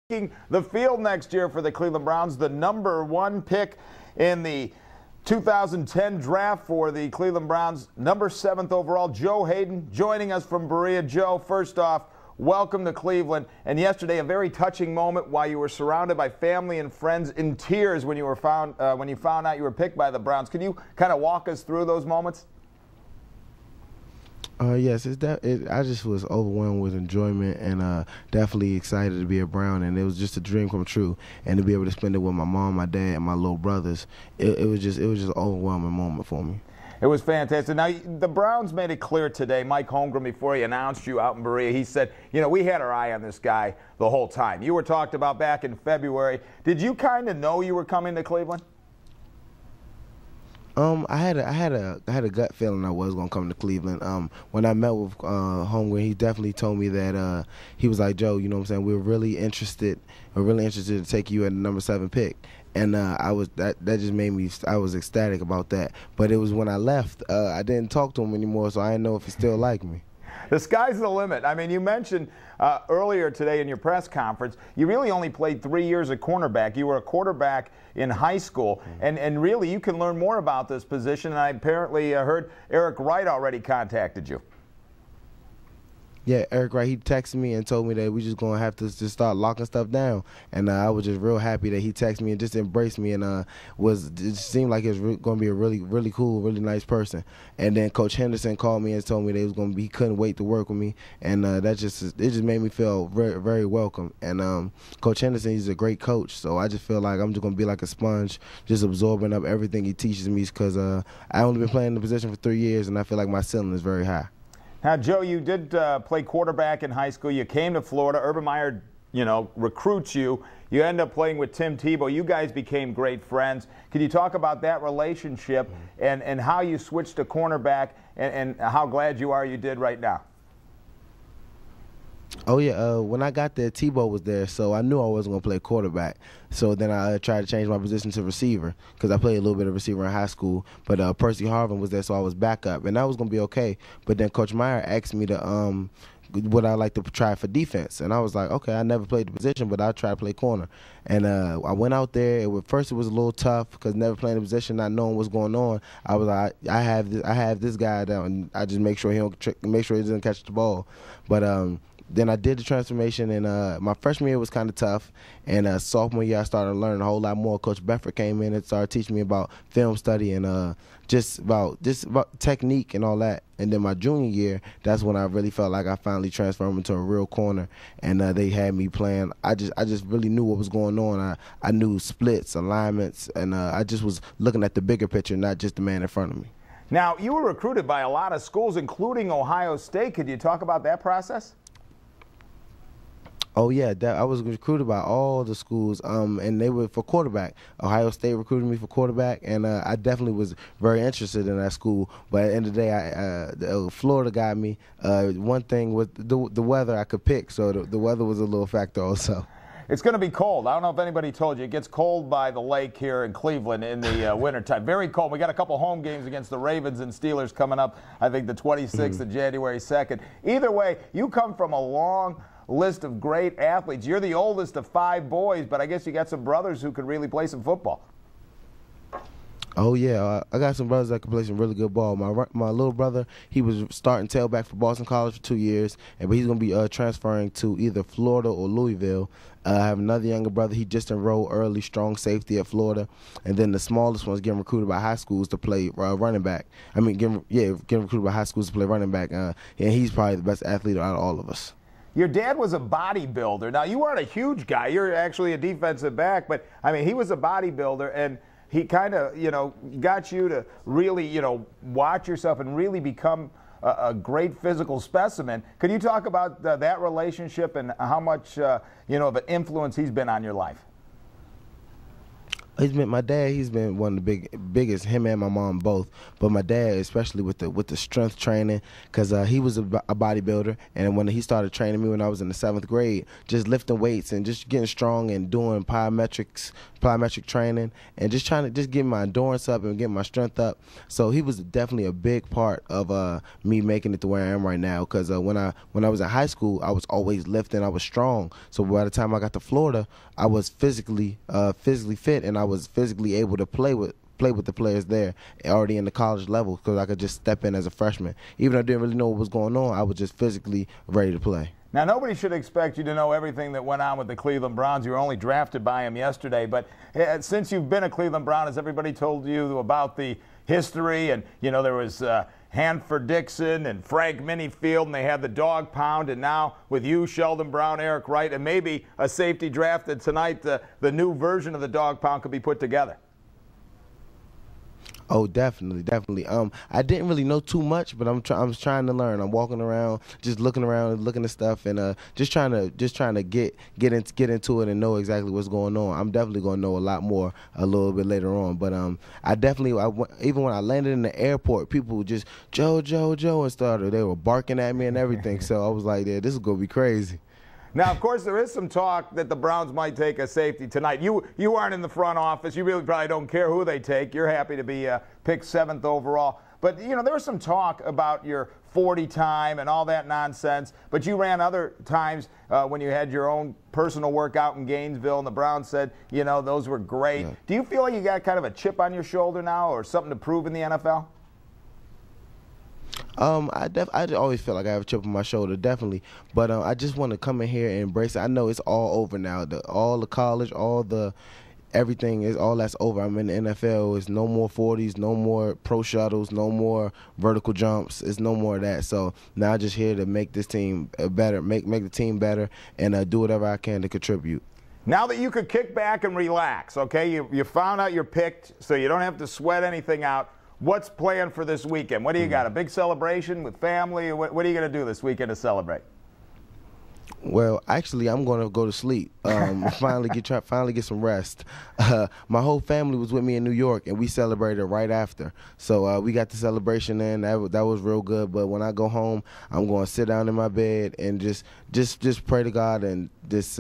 the field next year for the Cleveland Browns, the #1 pick in the 2010 draft for the Cleveland Browns, number 7th overall, Joe Haden, joining us from Berea. Joe, first off, welcome to Cleveland. And yesterday, a very touching moment while you were surrounded by family and friends in tears when you found out you were picked by the Browns. Can you kind of walk us through those moments? Yes, I just was overwhelmed with enjoyment and definitely excited to be a Brown, and it was just a dream come true. And to be able to spend it with my mom, my dad, and my little brothers, it was just an overwhelming moment for me. It was fantastic. Now, the Browns made it clear today, Mike Holmgren, before he announced you out in Berea, he said, you know, we had our eye on this guy the whole time. You were talked about back in February. Did you kind of know you were coming to Cleveland? I had a gut feeling I was gonna come to Cleveland. When I met with Holmgren, he definitely told me that he was like, Joe, you know what I'm saying, we're really interested to take you at the number 7 pick. And that just made me, I was ecstatic about that. But it was when I left, I didn't talk to him anymore, so I didn't know if he still liked me. The sky's the limit. I mean, you mentioned earlier today in your press conference, you really only played 3 years at cornerback. You were a quarterback in high school, and really you can learn more about this position. And I apparently heard Eric Wright already contacted you. Yeah, Eric Wright, he texted me and told me that we just going to have to just start locking stuff down. And I was just real happy that he texted me and just embraced me, and it seemed like he was going to be a really, really cool, really nice person. And then Coach Henderson called me and told me that he couldn't wait to work with me. And it just made me feel very, very welcome. And Coach Henderson, he's a great coach, so I just feel like I'm just going to be like a sponge, just absorbing up everything he teaches me, because I only been playing the position for 3 years, and I feel like my ceiling is very high. Now, Joe, you did play quarterback in high school. You came to Florida. Urban Meyer, recruits you. You end up playing with Tim Tebow. You guys became great friends. Can you talk about that relationship and how you switched to cornerback and how glad you are you did right now? Oh, yeah. When I got there, Tebow was there, so I knew I wasn't going to play quarterback. So then I tried to change my position to receiver, because I played a little bit of receiver in high school. But Percy Harvin was there, so I was backup, and that was going to be okay. But then Coach Meyer asked me to would I like to try for defense, and I was like, okay, I never played the position, but I'll try to play corner. And I went out there. First it was a little tough, because never playing the position, not knowing what's going on. I was like, I have this guy down, and I just make sure he doesn't catch the ball. But then I did the transformation, and my freshman year was kind of tough. And sophomore year, I started learning a whole lot more. Coach Bedford came in and started teaching me about film study and just about technique and all that. And then my junior year, that's when I really felt like I finally transformed into a real corner, and they had me playing. I just really knew what was going on. I knew splits, alignments, and I just was looking at the bigger picture, not just the man in front of me. Now, you were recruited by a lot of schools, including Ohio State. Could you talk about that process? Oh, yeah, I was recruited by all the schools, and they were for quarterback. Ohio State recruited me for quarterback, and I definitely was very interested in that school. But at the end of the day, Florida got me. One thing with the weather I could pick, so the weather was a little factor also. It's going to be cold. I don't know if anybody told you. It gets cold by the lake here in Cleveland in the wintertime. Very cold. We got a couple home games against the Ravens and Steelers coming up, I think the 26th of January 2nd. Either way, you come from a long list of great athletes. You're the oldest of 5 boys, but I guess you got some brothers who could really play some football. Oh, yeah. I got some brothers that can play some really good ball. My little brother, he was starting tailback for Boston College for 2 years, but he's going to be transferring to either Florida or Louisville. I have another younger brother. He just enrolled early, strong safety at Florida. And then the smallest one's getting recruited by high schools to play running back. Getting recruited by high schools to play running back. And he's probably the best athlete out of all of us. Your dad was a bodybuilder. Now, you weren't a huge guy. You're actually a defensive back, but, he was a bodybuilder, and he kind of, got you to really, watch yourself and really become a great physical specimen. Could you talk about that relationship and how much, of an influence he's been on your life? My dad. He's been one of the biggest. Him and my mom both, but my dad especially with the strength training, because he was a bodybuilder, and when he started training me when I was in the 7th grade, just lifting weights and just getting strong and doing plyometric training, and just trying to just get my endurance up and get my strength up. So he was definitely a big part of me making it to where I am right now. Because when I was in high school, I was always lifting. I was strong. So by the time I got to Florida, I was physically fit, and I was physically able to play with the players there already in the college level, because I could just step in as a freshman. Even though I didn't really know what was going on, I was just physically ready to play. Now, nobody should expect you to know everything that went on with the Cleveland Browns. You were only drafted by them yesterday. But since you've been a Cleveland Brown, has everybody told you about the history? And, you know, there was Hanford Dixon and Frank Minifield, and they had the dog pound. And now with you, Sheldon Brown, Eric Wright, and maybe a safety draft, that tonight the new version of the dog pound could be put together. Oh, definitely. I didn't really know too much, but I'm trying to learn. I'm walking around, just looking around, looking at stuff, and just trying to get into it and know exactly what's going on. I'm definitely going to know a lot more a little bit later on. But even when I landed in the airport, people just Joe, and started. They were barking at me and everything. So I was like, yeah, this is going to be crazy. Now, of course, there is some talk that the Browns might take a safety tonight. You aren't in the front office. You really probably don't care who they take. You're happy to be picked 7th overall. But, you know, there was some talk about your 40 time and all that nonsense. But you ran other times when you had your own personal workout in Gainesville, and the Browns said, you know, those were great. Yeah. Do you feel like you got kind of a chip on your shoulder now, or something to prove in the NFL? I always feel like I have a chip on my shoulder, definitely. But I just want to come in here and embrace it. I know it's all over now. All the college, everything is all that's over. I'm in the NFL. It's no more 40s, no more pro shuttles, no more vertical jumps. It's no more of that. So now I'm just here to make this team better, make the team better, and do whatever I can to contribute. Now that you could kick back and relax, okay, you found out you're picked, so you don't have to sweat anything out. What's planned for this weekend? What do you got? A big celebration with family? What are you going to do this weekend to celebrate? Well, actually, I'm going to go to sleep. Finally get some rest. My whole family was with me in New York, and we celebrated right after. So we got the celebration in. That was real good. But when I go home, I'm going to sit down in my bed and just pray to God, and just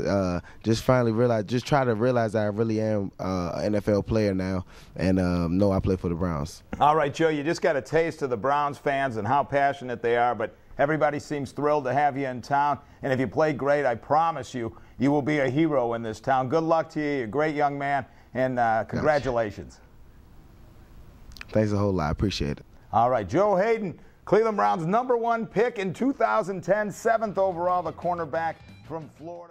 finally realize, just try to realize that I really am an NFL player now, and know I play for the Browns. All right, Joe, you just got a taste of the Browns fans and how passionate they are, but everybody seems thrilled to have you in town. And if you play great, I promise you, you will be a hero in this town. Good luck to you. You're a great young man, and congratulations. Thanks a whole lot. I appreciate it. All right, Joe Haden, Cleveland Browns #1 pick in 2010, 7th overall, the cornerback from Florida.